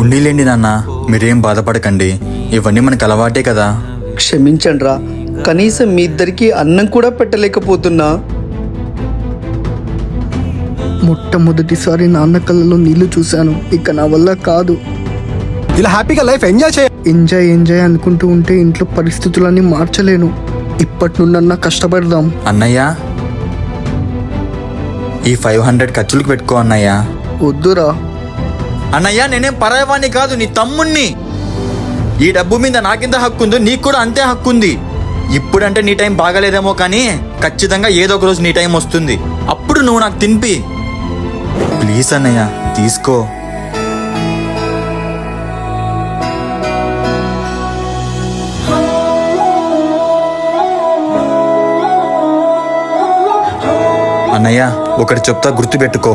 ఉండిలేండి నాన్న, మీరేం బాధపడకండి, ఇవన్నీ మనకు అలవాటే కదా. క్షమించండి రా, కనీసం మీ ఇద్దరికి అన్నం కూడా పెట్టలేకపోతున్నా. మొట్టమొదటిసారి నాన్న కళ్ళలో నీళ్లు చూశాను. ఇక నా వల్ల కాదు. ఇలా హ్యాపీగా లైఫ్ ఎంజాయ్ చేయ. ఎంజాయ్ అనుకుంటూ ఉంటే ఇంట్లో పరిస్థితులన్నీ మార్చలేను. ఇప్పటి నుండన్నా కష్టపడదాం. అన్నయ్య, ఈ 500 ఖర్చులకు పెట్టుకో అన్నయ్య. వద్దురా. అన్నయ్య, నేనేం పరాయవాణ్ణి కాదు, నీ తమ్ముణ్ణి. ఈ డబ్బు మీద నాకింత హక్కు ఉందో నీకు కూడా అంతే హక్కు ఉంది. ఇప్పుడంటే నీ టైం బాగాలేదేమో, కానీ ఖచ్చితంగా ఏదో ఒక రోజు నీ టైం వస్తుంది. అప్పుడు నువ్వు నాకు తినిపి. ప్లీజ్ అన్నయ్య, తీసుకో. అన్నయ్య, ఒకటి చెప్తా, గుర్తుపెట్టుకో.